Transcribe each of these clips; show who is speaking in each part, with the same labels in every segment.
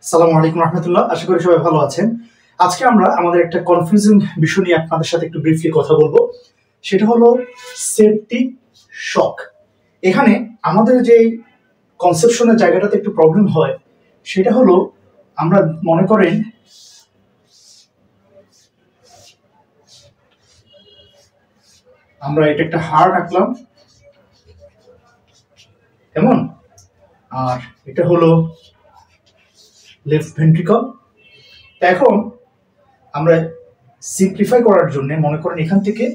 Speaker 1: আসসালামু আলাইকুম রহমতুল্লাহ। আশা করি সবাই ভালো আছেন। আজকে আমরা আমাদের একটা কনফিউজিং বিষয় নিয়ে আপনাদের সাথে একটু ব্রিফলি কথা বলবো। সেটা হলো সেপটিক শক। এখানে আমাদের যে কনসেপশনের জায়গাটাতে একটু প্রবলেম হয় সেটা হলো আমরা মনে করেন আমরা এটা একটা হার্ট আঁকলাম কেমন, আর এটা হলো লেফট ভেন্ট্রিকল। এখন আমরা সিম্পলিফাই করার জন্য মনে করেন এখান থেকে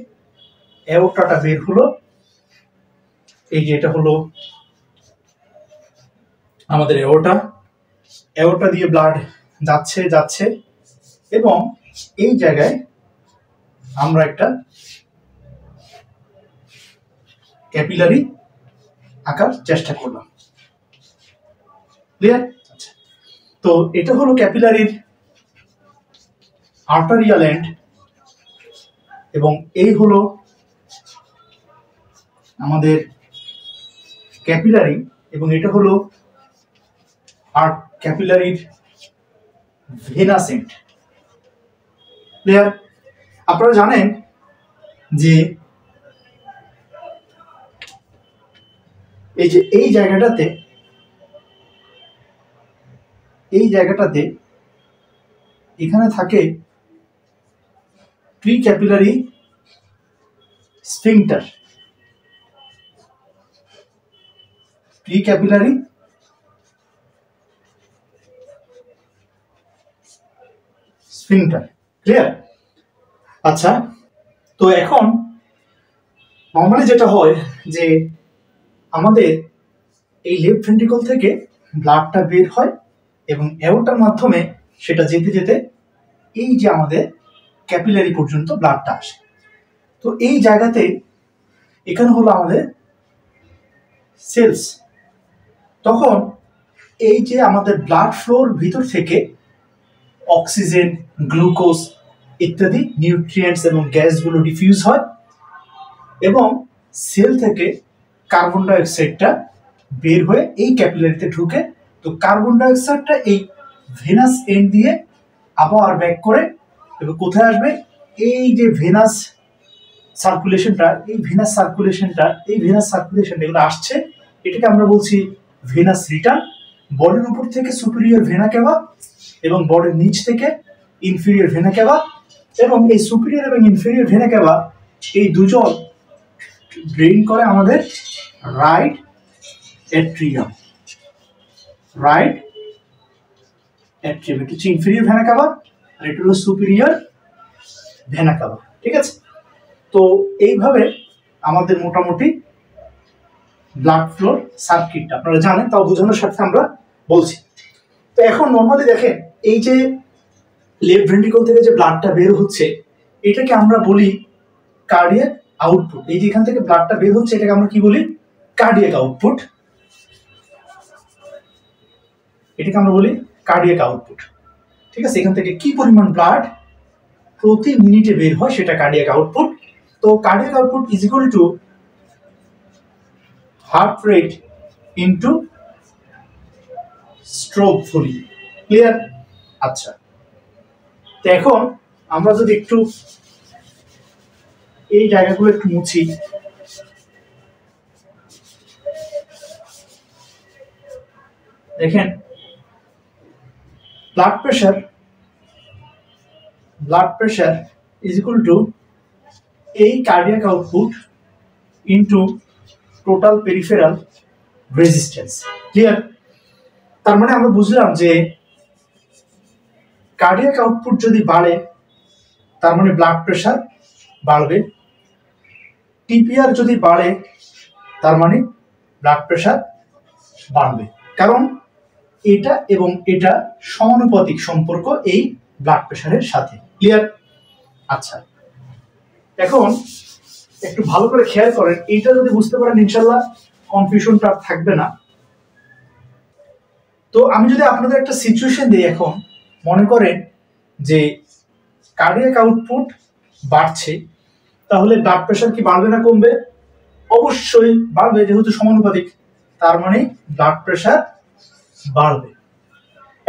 Speaker 1: অ্যাওর্টাটা বের হলো, এই যে এটা হলো আমাদের অ্যাওর্টা দিয়ে ব্লাড যাচ্ছে যাচ্ছে এবং এই জায়গায় আমরা একটা ক্যাপিলারি আঁকার চেষ্টা করলাম। ক্লিয়ার? আচ্ছা, তো এটা হলো ক্যাপিলারির আর্টারিয়াল এন্ড এবং এই হলো আমাদের ক্যাপিলারি এবং এটা হলো ক্যাপিলারির ভেনাস এন্ড। ক্লিয়ার? আপনারা জানেন যে এই যে এই জায়গাটাতে এখানে থাকে প্রি ক্যাপিলারি স্ফিংটার। ক্লিয়ার? আচ্ছা, তো এখন নর্মালি যেটা হয় যে আমাদের এই লেফট ভেন্ট্রিকল থেকে ব্লাডটা বের হয় এবং অ্যাওর্টার মাধ্যমে সেটা যেতে যেতে এই যে আমাদের ক্যাপিলারি পর্যন্ত ব্লাডটা আসে। তো এই জায়গাতে এখানে হলো আমাদের সেলস। তখন এই যে আমাদের ব্লাড ফ্লোর ভিতর থেকে অক্সিজেন, গ্লুকোজ ইত্যাদি নিউট্রিয়েন্টস এবং গ্যাসগুলো ডিফিউজ হয় এবং সেল থেকে কার্বন ডাইঅক্সাইডটা বের হয়ে এই ক্যাপিলারিতে ঢুকে। তো কার্বন ডাইঅক্সাইডটা এই ভেনাস এন্ড দিয়ে আবার ব্যাক করে এবং কোথায় আসবে, এই যে ভেনাস সার্কুলেশনটা এগুলো আসছে, এটাকে আমরা বলছি ভেনাস রিটার্ন। বডির উপর থেকে সুপিরিয়র ভেনা কেভা এবং বডির নিচ থেকে ইনফিরিয়র ভেনা কেভা, এবং এই সুপিরিয়র এবং ইনফিরিয়র ভেনা কেভা এই দুজন ড্রেন করে আমাদের রাইট অ্যাট্রিয়াম। এটা হচ্ছে ইনফিরিয়র ভেনা কেভা আর এটা হলো সুপিরিয়র ভেনা কেভা। ঠিক আছে? তো এইভাবে আমাদের মোটামুটি ব্লাড ফ্লোর সার্কিটটা আপনারা জানেন, তাও বোঝানোর সাথে আমরা বলছি। তো এখন নর্মালি দেখেন এই যে লেফট ভেন্ট্রিকল থেকে যে ব্লাডটা বের হচ্ছে এটাকে আমরা বলি কার্ডিয়াক আউটপুট। এই যে এখান থেকে ব্লাডটা বের হচ্ছে এটাকে আমরা কি বলি? Cardiac output. ঠিক আছে? এখান থেকে কি পরিমাণ ব্লাড প্রতি মিনিটে বের হয় সেটা কার্ডিয়াক আউটপুট। তো cardiac output is equal two heart rate into stroke volume. Clear? আচ্ছা, তো এখন আমরা যদি একটু এই জায়গাগুলো একটু মুছি, দেখেন blood pressure is equal to এই cardiac output into total peripheral resistance. Clear? তার মানে আমরা বুঝলাম যে কার্ডিয়াক আউটপুট যদি বাড়ে তার মানে ব্লাড প্রেশার বাড়বে, টিপিআর যদি বাড়ে তার মানে ব্লাড প্রেশার বাড়বে, কারণ এটা এবং এটা সমানুপাতিক সম্পর্ক এই ব্লাড প্রেশারের সাথে। ক্লিয়ার? আচ্ছা, এখন একটু ভালো করে খেয়াল করেন, এইটা যদি বুঝতে পারেন ইনশাল্লাহ কনফিউশনটা থাকবে না। তো আমি যদি আপনাদের একটা সিচুয়েশন দিই, এখন মনে করেন যে কার্ডিয়াক আউটপুট বাড়ছে, তাহলে ব্লাড প্রেশার কি বাড়বে না কমবে? অবশ্যই বাড়বে, যেহেতু সমানুপাতিক, তার মানে ব্লাড প্রেশার বাড়বে।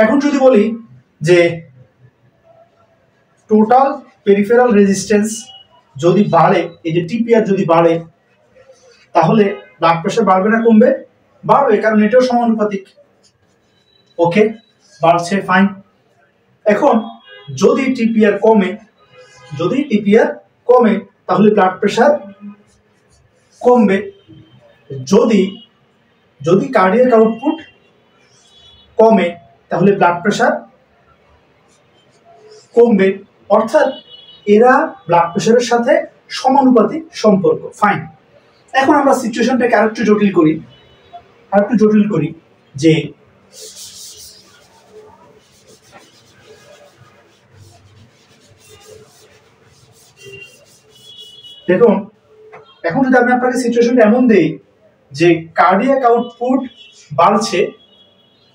Speaker 1: এখন যদি বলি যে টোটাল পেরিফেরাল রেজিস্ট্যান্স যদি বাড়ে, এই যে টিপিআর যদি বাড়ে, তাহলে ব্লাড প্রেশার বাড়বে না কমবে? বাড়বে, কারণ এটাও সমানুপাতিক। ওকে, বাড়ছে, ফাইন। এখন যদি টিপিআর কমে, তাহলে ব্লাড প্রেশার কমবে। যদি কার্ডিয়াক আউটপুট কমে, তাহলে ব্লাড প্রেশার কমবে। অর্থাৎ এরা ব্লাড প্রেশারের সাথে সমানুপাতিক সম্পর্ক। ফাইন। এখন আমরা সিচুয়েশনটাকে আরেকটু জটিল করি যে দেখুন, এখন যদি আমি আপনাকে সিচুয়েশনটা এমন দেই যে কার্ডিয়াক আউটপুট বাড়ছে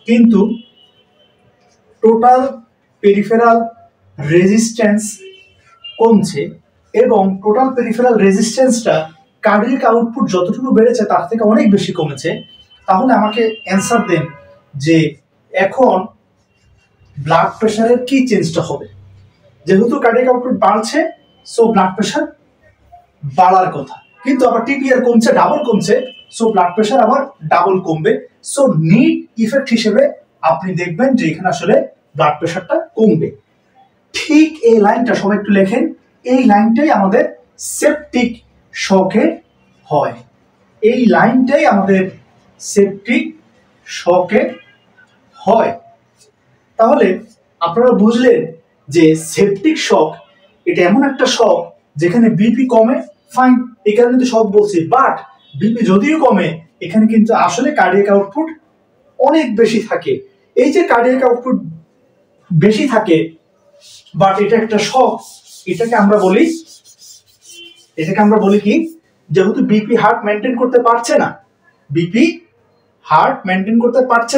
Speaker 1: কিন্তু টোটাল পেরিফেরাল রেজিস্ট্যান্স কমছে, এবং টোটাল পেরিফেরাল রেজিস্ট্যান্সটা কার্ডিয়াক আউটপুট যতটুকু বেড়েছে তার থেকে অনেক বেশি কমেছে, তাহলে আমাকে অ্যান্সার দেন যে এখন ব্লাড প্রেশারের কি চেঞ্জটা হবে। যেহেতু কার্ডিয়াক আউটপুট বাড়ছে, সো ব্লাড প্রেশার বাড়ার কথা, কিন্তু আবার টিপিআর কমছে, ডাবল কমছে, সো ব্লাড প্রেশার আবার ডাবল কমবে। সো নিট ইফেক্ট হিসেবে আপনি দেখবেন যে এখানে আসলে ব্লাড প্রেশারটা কমবে। ঠিক এই লাইনটা সবাই একটু লেখেন, এই লাইনটাই আমাদের সেপটিক শকে হয়। এই লাইনটাই আমাদের সেপটিক শকে হয়। তাহলে আপনারা বুঝলেন যে সেপটিক শক এটা এমন একটা শক যেখানে বিপি কমে, ফাইন, এই কারণে তো শক বলছি, বাট বিপি যদিও কমে, এখানে কিন্তু আসলে কার্ডিয়াক আউটপুট অনেক বেশি থাকে। এই যে কার্ডিয়াক আউটপুট বেশি থাকে, বাট এটা একটা শক, এটাকে আমরা বলি কি, যেহেতু বিপি হার্ট মেনটেন করতে পারছে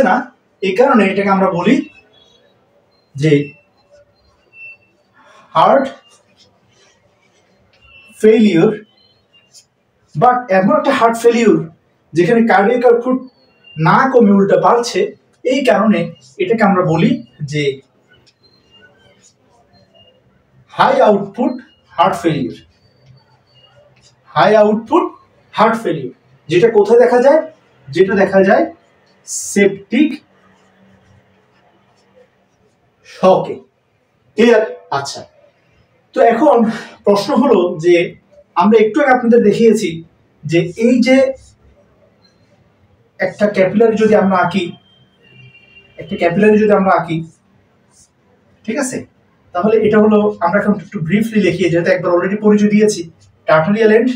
Speaker 1: না, এই কারণে এটাকে আমরা বলি যে হার্ট ফেলিওর। বাট এমন একটা হার্ট ফেলিওর যেখানে কার্ডিয়াক আউটপুট না কমে উল্টা বাড়ছে, এই কারণে এটাকে আমরা বলি যে হাই আউটপুট হার্ট ফেলিওর। যেটা কোথায় দেখা যায়? যেটা দেখা যায় সেপটিক শকে। ক্লিয়ার? আচ্ছা, তো এখন প্রশ্ন হলো যে আমরা একটু আগে আপনাদের দেখিয়েছি যে এই যে একটা ক্যাপিলারি যদি আমরা আঁকি, ঠিক আছে, তাহলে এটা হলো, আমরা এখন একটু ব্রিফলি লিখিয়ে, যেহেতু একবার অলরেডি পরিচয় দিয়েছি, টার্টারিয়াল এন্ড,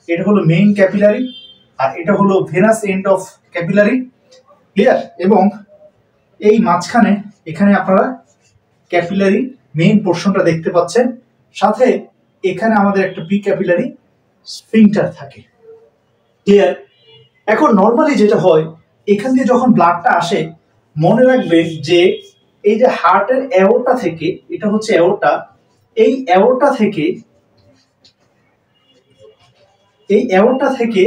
Speaker 1: এটা হলো মেইন ক্যাপিলারি, আর এটা হলো venous end of capillary. Clear? এবং এই মাঝখানে এখানে আপনারা ক্যাপিলারি মেইন পোর্শনটা দেখতে পাচ্ছেন, সাথে এখানে আমাদের একটা পি ক্যাপিলারি স্ফিংটার থাকে। ক্লিয়ার? এখন নর্মালি যেটা হয়, এখান দিয়ে যখন ব্লাডটা আসে, মনে রাখবে যে এই যে হার্টের অ্যাওর্টা থেকে, এটা হচ্ছে অ্যাওর্টা, এই অ্যাওর্টা থেকে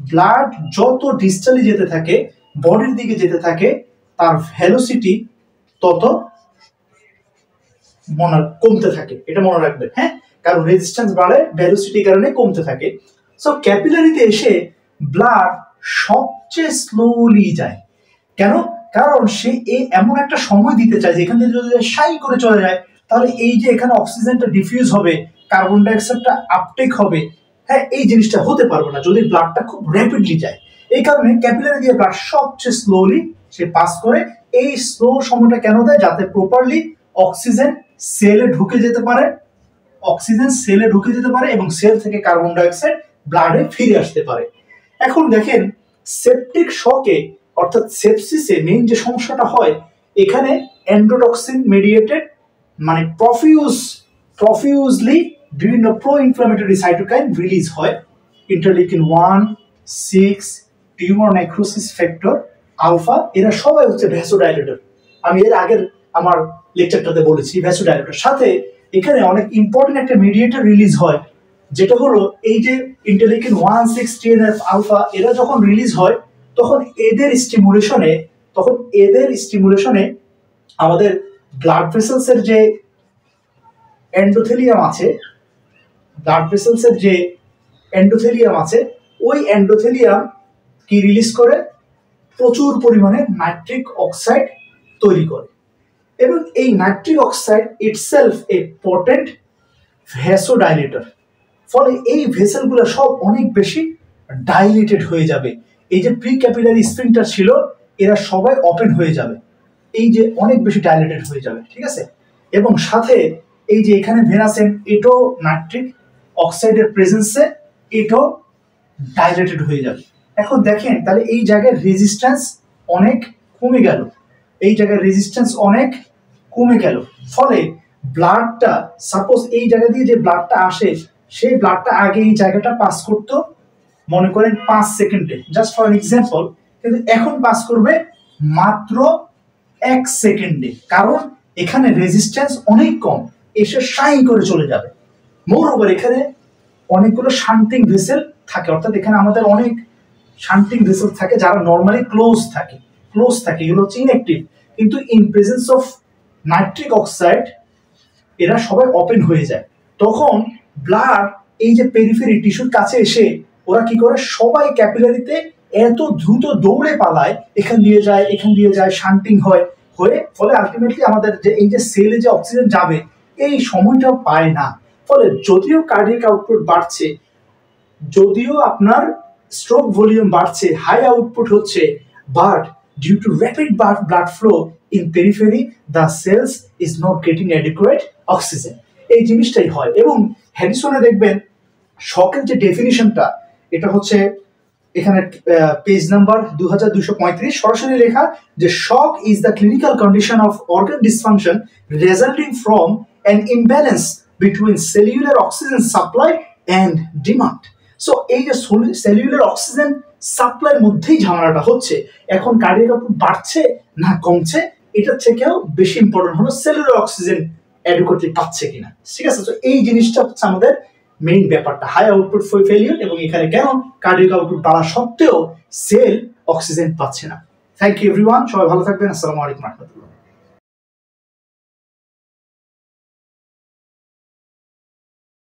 Speaker 1: ব্লাড যত ডিস্টালি যেতে থাকে, বডির দিকে যেতে থাকে, তার ভেলোসিটি তত কমতে থাকে। এটা মনে রাখবেন, হ্যাঁ, কারণ রেজিস্ট্যান্স বাড়ে, ভেলোসিটির কারণে কমতে থাকে। সো ক্যাপিলারিতে এসে ব্লাড সবচেয়ে স্লোলি যায়। কেন? কারণ সে এমন একটা সময় দিতে চায় যেখান থেকে যদি সাই করে চলে যায়, তাহলে এই যে এখানে অক্সিজেনটা ডিফিউজ হবে, কার্বন ডাইঅক্সাইডটা আপটেক হবে, হ্যাঁ, এই জিনিসটা হতে পারবে না যদি ব্লাডটা খুব র্যাপিডলি যায়। এই কারণে ক্যাপিলারি দিয়ে ব্লাড সবচেয়ে স্লোলি সে পাস করে। এই স্লো সময়টা কেন দেয়? যাতে প্রপারলি অক্সিজেন সেলে ঢুকে যেতে পারে এবং সেল থেকে কার্বন ডাইঅক্সাইড ব্লাডে ফিরে আসতে পারে। এখন দেখেন, সেপটিক শকে অর্থাৎ সেপসিসে মেইন যে সমস্যাটা হয়, এখানে এন্ডোটক্সিন মেডিয়েটেড, মানে প্রফিউজলি বিভিন্ন প্রো ইনফ্লামেটরি সাইটোকাইন রিলিজ হয়। Interleukin 1, 6, tumour necrosis factor, alpha, এরা সবাই হচ্ছে ভ্যাসোডাইলেটর। আমি এর আগের আমার লেকচারটাতে বলেছি ভ্যাসোডাইলেটর। সাথে এখানে অনেক ইম্পর্টেন্ট একটা মিডিয়েটর রিলিজ হয়, যেটা হলো এই যে ইন্টারলিউকিন 1, 6, TNF, আলফা, এরা যখন রিলিজ হয় তখন এদের স্টিমুলেশনে আমাদের ব্লাড ভেসেলসের যে এন্ডোথেলিয়াম আছে, ওই এন্ডোথেলিয়াম কি রিলিজ করে, প্রচুর পরিমাণে নাইট্রিক অক্সাইড তৈরি করে, এবং এই nitric oxide itself a potent vasodilator. ফলে এই ভেসেলগুলো সব অনেক বেশি ডাইলেটেড হয়ে যাবে। এই যে প্রি ক্যাপিলারি স্ফিংটার ছিল এরা সবাই ওপেন হয়ে যাবে, এই যে অনেক বেশি ডাইলেটেড হয়ে যাবে, ঠিক আছে। এবং সাথে এই যে এখানে ভেনাসেন, এটাও নাইট্রিক অক্সাইডের প্রেজেন্সে এটাও ডাইলেটেড হয়ে যাবে। এখন দেখেন তাহলে এই জায়গায় রেজিস্ট্যান্স অনেক কমে গেল, ফলে ব্লাডটা, সাপোজ এই জায়গা দিয়ে যে ব্লাডটা আসে সেই ব্লাডটা আগে এই জায়গাটা পাস করতো মনে করেন 5 সেকেন্ডে, জাস্ট ফর এক্সাম্পল, কিন্তু এখন পাস করবে মাত্র 1 সেকেন্ডে, কারণ এখানে রেজিস্ট্যান্স অনেক কম, এসে শাইন করে চলে যাবে। মোরওভার এখানে অনেকগুলো শান্টিং ভেসেল থাকে, অর্থাৎ এখানে আমাদের অনেক শান্টিং ভেসেল থাকে যারা নর্মালি ক্লোজ থাকে, এগুলো হচ্ছে ইনঅ্যাক্টিভ, কিন্তু in presence of nitric oxide এরা সবাই ওপেন হয়ে যায়। তখন ব্লাড এই যে পেরিফেরি টিস্যুর কাছে এসে ওরা কি করে, সবাই ক্যাপিলারিতে এত দ্রুত দৌড়ে পালায়, এখান দিয়ে যায়, শান্টিং হয়ে ফলে আলটিমেটলি আমাদের যে এই যে সেলে যে অক্সিজেন যাবে এই সময়টা পায় না। ফলে যদিও কার্ডিয়াক আউটপুট বাড়ছে, যদিও আপনার স্ট্রোক ভলিউম বাড়ছে, হাই আউটপুট হচ্ছে, but due to rapid blood flow in periphery the cells is not getting adequate oxygen, এই জিনিসটাই হয়। এবং হ্যারিসনে দেখবেন শকের যে ডেফিনিশনটা, এটা হচ্ছে এখানে পেজ নাম্বার 2235, সরাসরি লেখা যে shock is the clinical condition of organ dysfunction resulting from an imbalance between cellular oxygen supply and demand. So এই যে সেলুলার অক্সিজেন সাপ্লাইয়ের মধ্যেই ঝামেলাটা হচ্ছে। এখন কার্ডিয়াক আউটপুট বাড়ছে না কমছে, এটার থেকেও বেশি ইম্পর্টেন্ট হলো সেলুলার অক্সিজেন অ্যাডুকুয়েটলি পাচ্ছে কিনা, ঠিক আছে। তো এই জিনিসটা হচ্ছে আমাদের মেইন ব্যাপারটা, হাই আউটপুট ফেলিওর, এবং এখানে কেন কার্ডিয়াক আউটপুট বাড়া সত্ত্বেও সেল অক্সিজেন পাচ্ছে না। থ্যাংক ইউ এভরিওয়ান, সবাই ভালো থাকবেন। আসসালামু আলাইকুম।